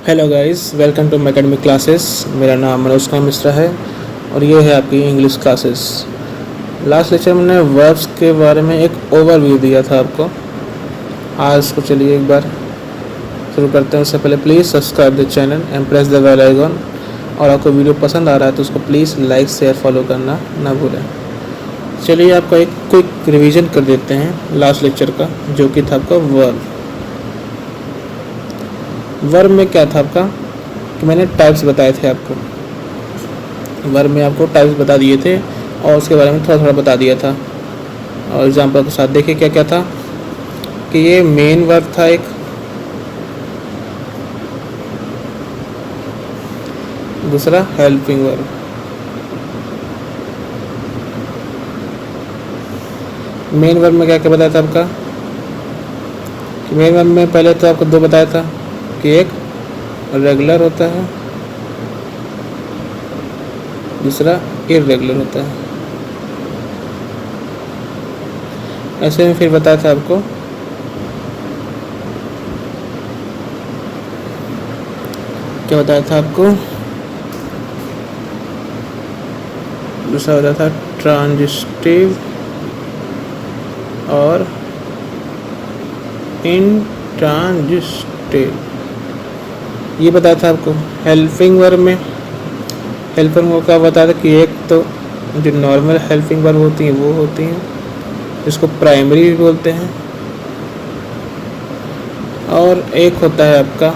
Hello guys, welcome to my academic classes. मेरा नाम मनोज कुमार मिश्रा है और ये है आपकी इंग्लिश क्लासेस। लास्ट लेक्चर में मैंने वर्ब्स के बारे में एक ओवरव्यू दिया था आपको। आज इसको चलिए एक बार शुरू करते हैं। उससे पहले please subscribe the channel and press the bell icon. और आपको वीडियो पसंद आ रहा है तो उसको प्लीज़ लाइक शेयर फॉलो करना ना भूलें। चलिए आपका एक क्विक रिवीजन कर देते हैं लास्ट लेक्चर का, जो कि था आपका वर्ब में क्या था आपका कि मैंने टाइप्स बताए थे आपको। वर्ब में आपको टाइप्स बता दिए थे और उसके बारे में थोड़ा थोड़ा बता दिया था। और एग्जांपल के साथ देखिए क्या क्या था कि ये मेन वर्ब था एक, दूसरा हेल्पिंग वर्ब, मेन वर्ब में क्या क्या बताया था आपका कि मेन वर्ब में पहले तो आपको दो बताया था कि एक रेगुलर होता है, दूसरा इर्रेगुलर होता है। ऐसे में फिर बताया था आपको क्या बताया था आपको, दूसरा बताया था ट्रांजिटिव और इंट्रांजिटिव। ये बताया था आपको। हेल्पिंग वर्ब में हेल्पिंग वर्ब का बताया था कि एक तो जो नॉर्मल हेल्पिंग वर्ब होती हैं वो होती हैं, जिसको प्राइमरी भी बोलते हैं, और एक होता है आपका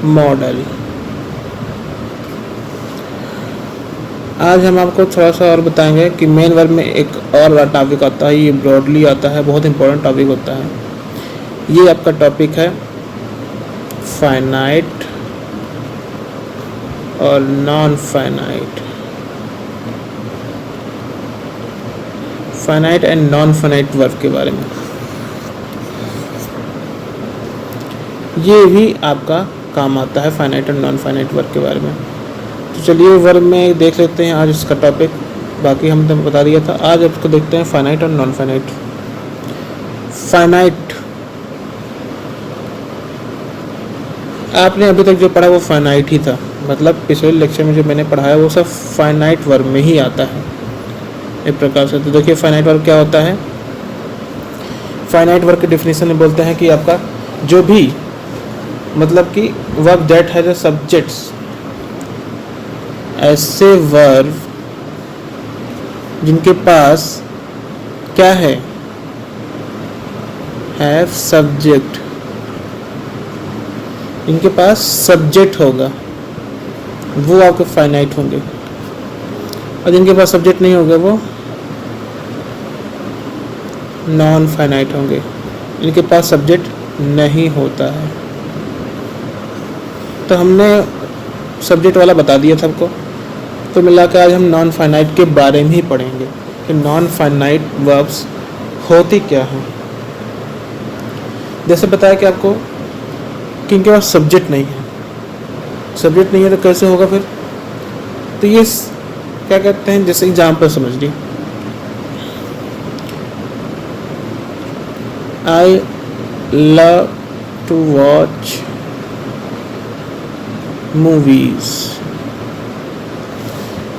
मॉडल। आज हम आपको थोड़ा सा और बताएंगे कि मेन वर्ब में एक और बड़ा टॉपिक आता है, ये ब्रॉडली आता है, बहुत इंपॉर्टेंट टॉपिक होता है। ये आपका टॉपिक है फाइनाइट और non finite, finite and non finite verb के बारे में। ये भी आपका काम आता है फाइनाइट और नॉन फाइनाइट वर्ब के बारे में। तो चलिए वर्ब में देख लेते हैं आज इसका टॉपिक। बाकी हमने बता दिया था, आज आपको देखते हैं फाइनाइट और नॉन फाइनाइट। फाइनाइट आपने अभी तक जो पढ़ा वो फाइनाइट ही था, मतलब पिछले लेक्चर में जो मैंने पढ़ाया वो सब फाइनाइट वर्ब में ही आता है एक प्रकार से। तो देखिए फाइनाइट वर्ब क्या होता है। फाइनाइट वर्ब की डेफिनेशन में बोलते हैं कि आपका जो भी मतलब कि verb that has a subjects, ऐसे वर्ब जिनके पास क्या है, हैव सब्जेक्ट, इनके पास सब्जेक्ट होगा वो आपके फाइनाइट होंगे, और जिनके पास सब्जेक्ट नहीं होगा वो नॉन फाइनाइट होंगे, इनके पास सब्जेक्ट नहीं होता है। तो हमने सब्जेक्ट वाला बता दिया था आपको। तो मिला के आज हम नॉन फाइनाइट के बारे में ही पढ़ेंगे कि नॉन फाइनाइट वर्ब्स होती क्या हैं। जैसे बताया कि आपको कि इनके पास सब्जेक्ट नहीं है, सब्जेक्ट नहीं है तो कैसे होगा फिर। तो ये क्या कहते हैं, जैसे एग्जाम्पल समझ ली, I love to watch movies.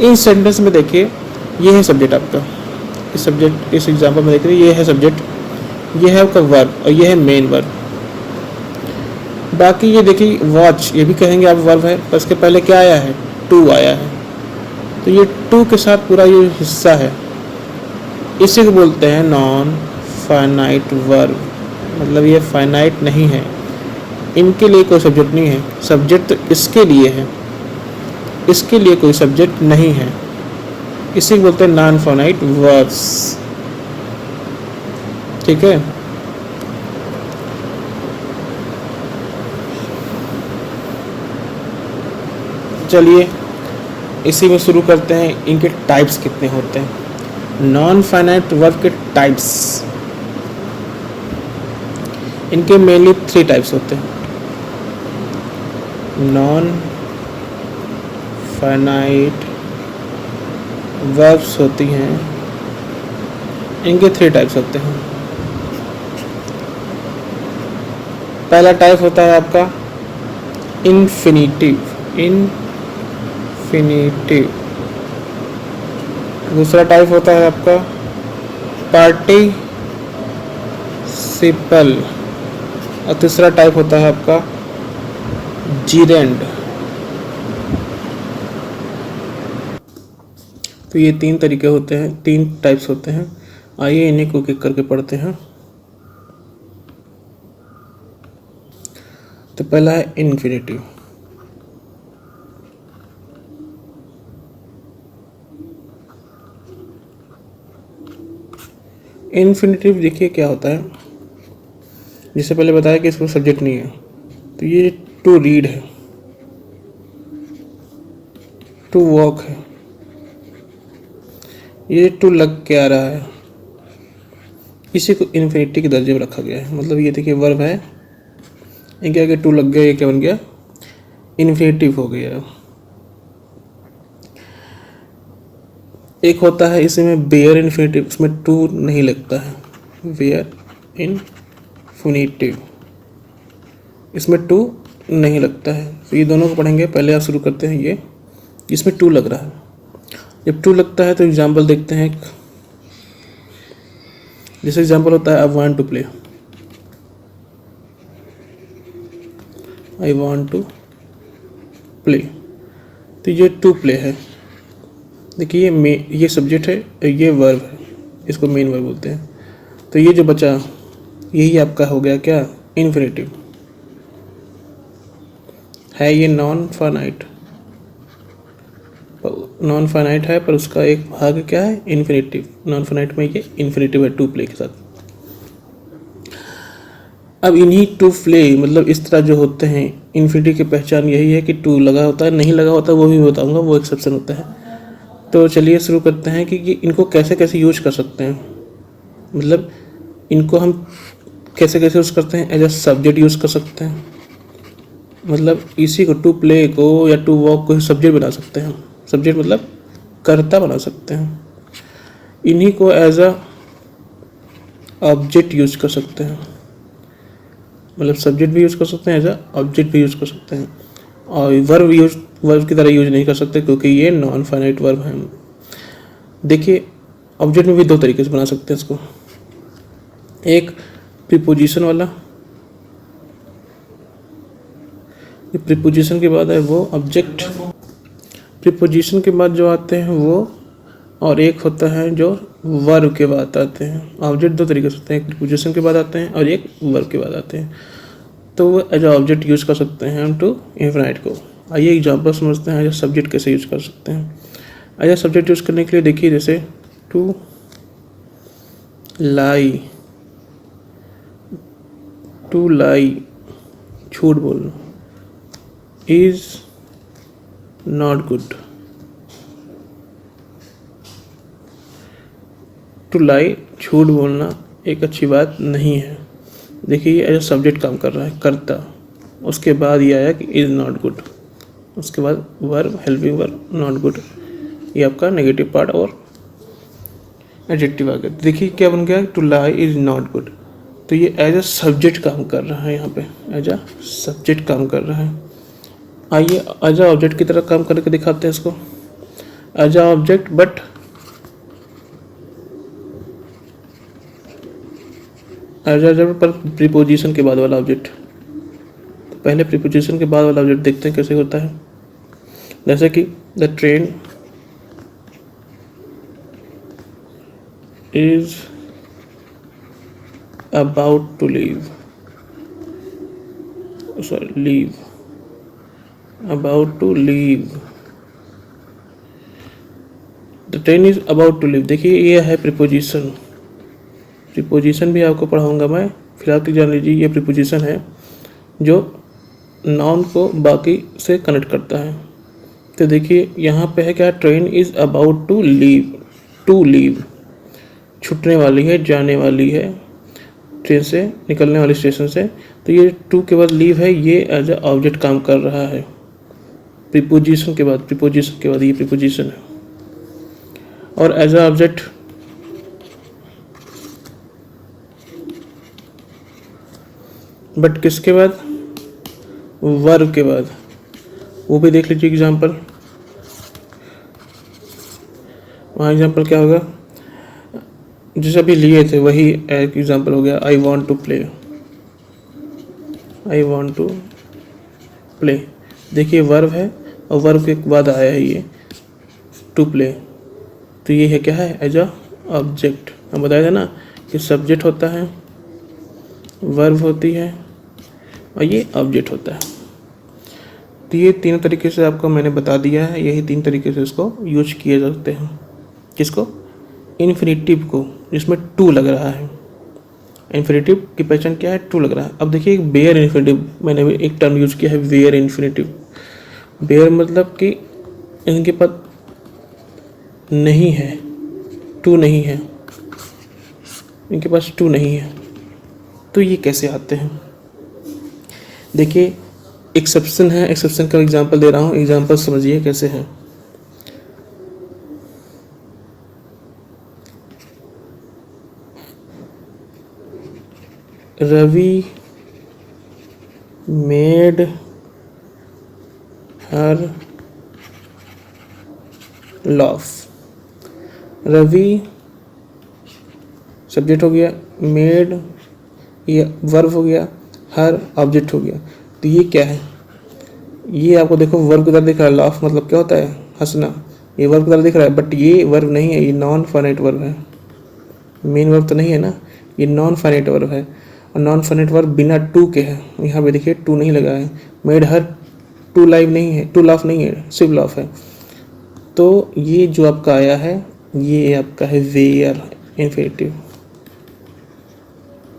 इन सेंटेंस में देखिए ये है सब्जेक्ट आपका, इस सब्जेक्ट इस एग्जाम्पल में देखिए ये है सब्जेक्ट, ये है आपका वर्ब और ये है मेन वर्ब। बाकी ये देखिए वॉच, ये भी कहेंगे आप वर्ब है, पर इसके पहले क्या आया है, टू आया है। तो ये टू के साथ पूरा ये हिस्सा है, इसी को बोलते हैं नॉन फाइनाइट वर्ब। मतलब ये फाइनाइट नहीं है, इनके लिए कोई सब्जेक्ट नहीं है, सब्जेक्ट तो इसके लिए है, इसके लिए कोई सब्जेक्ट नहीं है, इसी को बोलते हैं नॉन फाइनाइट वर्ब्स। ठीक है। चलिए इसी में शुरू करते हैं, इनके टाइप्स कितने होते हैं। नॉन फाइनाइट वर्ब के टाइप्स, इनके मेनली 3 टाइप्स होते हैं। नॉन फाइनाइट वर्ब्स होती हैं, इनके 3 टाइप्स होते हैं। पहला टाइप होता है आपका इन्फिनिटिव, इन्फिनिटिव। दूसरा टाइप होता है आपका पार्टिसिपल और तीसरा टाइप होता है आपका जीरेंड। तो ये तीन तरीके होते हैं, तीन टाइप्स होते हैं। आइए इन्हीं को एक करके पढ़ते हैं। तो पहला है इन्फिनिटिव। इन्फिनिटिव देखिए क्या होता है, जिससे पहले बताया कि इसको सब्जेक्ट नहीं है। तो ये टू रीड है, टू वॉक है, ये टू लग के आ रहा है, इसी को इन्फिनिटी के दर्जे में रखा गया है। मतलब ये देखिए वर्ब है, इनके आगे टू लग गया, ये क्या बन गया, इन्फिनिटिव हो गया। एक होता है इसमें बेयर इन्फिनिटिव, इसमें टू नहीं लगता है, बेयर इन्फिनिटिव, इसमें टू नहीं लगता है। तो ये दोनों को पढ़ेंगे। पहले आप शुरू करते हैं ये, इसमें टू लग रहा है। जब टू लगता है तो एग्जाम्पल देखते हैं। जैसे एग्जाम्पल होता है I want to play, I want to play, तो ये टू प्ले है। देखिए ये सब्जेक्ट है, ये वर्ब है, इसको मेन वर्ब बोलते हैं। तो ये जो बचा यही आपका हो गया क्या, इन्फिनिटिव है। ये नॉन फाइनाइट है, पर उसका एक भाग क्या है, इन्फिनिटिव। नॉन फाइनाइट में ये इन्फिनिटिव है टू प्ले के साथ। अब इन्हीं टू प्ले मतलब इस तरह जो होते हैं, इन्फिनिटी की पहचान यही है कि टू लगा होता है, नहीं लगा होता वो भी बताऊंगा, वो एक्सेप्शन होता है। तो चलिए शुरू करते हैं कि इनको कैसे कैसे यूज कर सकते हैं। मतलब इनको हम कैसे कैसे यूज़ करते हैं, एज अ सब्जेक्ट यूज़ कर सकते हैं। मतलब इसी को टू प्ले को या टू वॉक को सब्जेक्ट बना सकते हैं। सब्जेक्ट मतलब कर्ता बना सकते हैं। इन्हीं को एज अ ऑब्जेक्ट यूज कर सकते हैं। मतलब सब्जेक्ट भी यूज़ कर सकते हैं, एज अ ऑब्जेक्ट भी यूज़ कर सकते हैं। और वर्ब की तरह यूज नहीं कर सकते क्योंकि ये नॉन फाइनाइट वर्ब है। देखिए ऑब्जेक्ट में भी दो तरीके से बना सकते हैं इसको। एक प्रीपोजिशन वाला, प्रीपोजिशन के बाद है वो ऑब्जेक्ट, प्रीपोजिशन के बाद जो आते हैं वो, और एक होता है जो वर्ब के बाद आते हैं। ऑब्जेक्ट दो तरीके से होते हैं, एक प्रीपोजिशन के बाद आते हैं और एक वर्ब के बाद आते हैं। तो वो एज ऑब्जेक्ट यूज़ कर सकते हैं हम टू इन्फिनाइट को। आइए एग्जाम्पल समझते हैं एज सब्जेक्ट कैसे यूज़ कर सकते हैं। एज सब्जेक्ट यूज़ करने के लिए देखिए, जैसे टू लाई, टू लाई झूठ बोलना, is not good. To lie झूठ बोलना एक अच्छी बात नहीं है। देखिए ये एज सब्जेक्ट काम कर रहा है, कर्ता। उसके बाद ये आया कि इज नॉट गुड, उसके बाद verb, helping verb, not good, ये आपका नेगेटिव पार्ट और एडजेक्टिव आ गया। देखिए क्या बन गया, to lie is not good. तो ये एज अ सब्जेक्ट काम कर रहा है, यहाँ पे एज अ सब्जेक्ट काम कर रहा है। आइए एज अ ऑब्जेक्ट की तरह काम करके दिखाते हैं इसको। As a object but as a पर प्रीपोजिशन के बाद वाला ऑब्जेक्ट। तो पहले प्रीपोजिशन के बाद वाला ऑब्जेक्ट देखते हैं कैसे होता है। जैसे कि the train is about to leave, sorry leave, about to leave, the train is about to leave. देखिए ये है प्रीपोजिशन। प्रीपोजिशन भी आपको पढ़ाऊंगा मैं, फिलहाल की जान लीजिए ये प्रीपोजिशन है जो नाउन को बाकी से कनेक्ट करता है। तो देखिए यहाँ पे है क्या, train is about to leave, to leave छूटने वाली है, जाने वाली है, ट्रेन से निकलने वाली स्टेशन से। तो ये टू के बाद लीव है, ये एज ए ऑब्जेक्ट काम कर रहा है प्रीपोजिशन के बाद। प्रीपोजिशन के बाद ये प्रीपोजिशन है और एज ए ऑब्जेक्ट बट किसके बाद, वर्ब के बाद, वो भी देख लीजिए एग्जाम्पल। वहाँ एग्जाम्पल क्या होगा, जैसे अभी लिए थे वही एक एग्जाम्पल हो गया, I want to play, I want to play. देखिए वर्ब है और वर्ब के बाद आया है ये टू प्ले, तो ये है क्या है, एज अ ऑब्जेक्ट। हम बताया था ना कि सब्जेक्ट होता है, वर्ब होती है और ये ऑब्जेक्ट होता है। तो ये तीनों तरीके से आपको मैंने बता दिया है, यही 3 तरीके से इसको यूज किए जाते हैं। किसको, इन्फिनिटिव को, जिसमें टू लग रहा है। इन्फिनिटिव की पहचान क्या है, टू लग रहा है। अब देखिए बेयर इन्फिनिटिव, मैंने भी एक टर्म यूज किया है, बेयर इन्फिनिटिव। बेयर मतलब कि इनके पास नहीं है, टू नहीं है, इनके पास टू नहीं है। तो ये कैसे आते हैं, देखिए एक्सेप्शन है, एक्सेप्शन का एग्जांपल दे रहा हूँ, एग्जांपल समझिए कैसे है। Ravi made her laugh. Ravi subject हो गया, मेड ये वर्ब हो गया, हर ऑब्जेक्ट हो गया। तो ये क्या है, ये आपको देखो वर्ब की तरह दिख रहा है, लाफ मतलब क्या होता है, हंसना, ये वर्ब की तरह दिख रहा है, बट ये वर्ब नहीं है, ये नॉन फाइनाइट वर्ब है। मेन वर्ब तो नहीं है ना, ये नॉन फाइनाइट वर्ब है, और नॉन फाइनाइट वर्ब बिना टू के है। यहाँ पे देखिए टू नहीं लगा है, मेड हर टू लाइव नहीं है, टू लाफ नहीं है, सिर्फ लाफ है। तो ये जो आपका आया है, ये आपका है वेयर इन्फिनिटिव,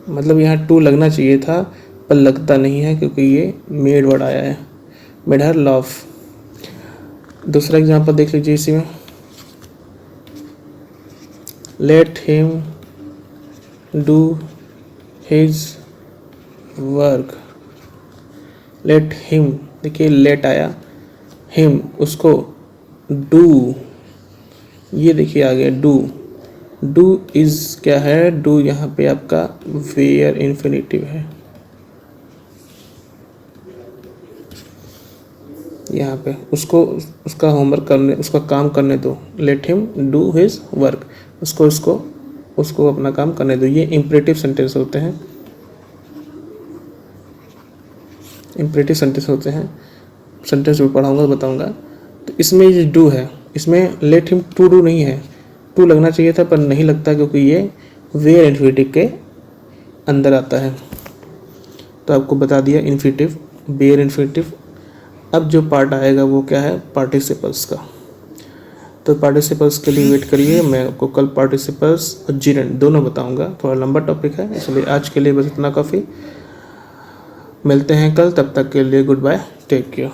मतलब यहाँ टू लगना चाहिए था पर लगता नहीं है, क्योंकि ये मेड वर्ड आया है, मेड हर लॉफ। दूसरा एग्जांपल देख लीजिए इसी में, let him do his work. Let him, देखिए लेट आया, हिम उसको, डू ये देखिए आ गया डू। डू इज क्या है, डू यहाँ पे आपका वेयर इन्फिनिटिव है, यहाँ पे उसको उसका होमवर्क करने, उसका काम करने दो। Let him do his work, उसको अपना काम करने दो। ये इम्परेटिव सेंटेंस होते हैं, इम्परेटिव सेंटेंस होते हैं, सेंटेंस में पढ़ाऊंगा बताऊंगा। तो इसमें ये डू है, इसमें लेट हिम टू डू नहीं है, टू लगना चाहिए था पर नहीं लगता, क्योंकि ये वेयर इन्फिनिटिव के अंदर आता है। तो आपको बता दिया इन्फिनिटिव, वेयर इन्फिनिटिव। अब जो पार्ट आएगा वो क्या है, पार्टिसिपल्स का। तो पार्टिसिपल्स के लिए वेट करिए, मैं आपको कल पार्टिसिपल्स और जिरेंट दोनों बताऊंगा। थोड़ा लंबा टॉपिक है, इसलिए आज के लिए बस इतना काफ़ी। मिलते हैं कल, तब तक के लिए गुड बाय, टेक केयर।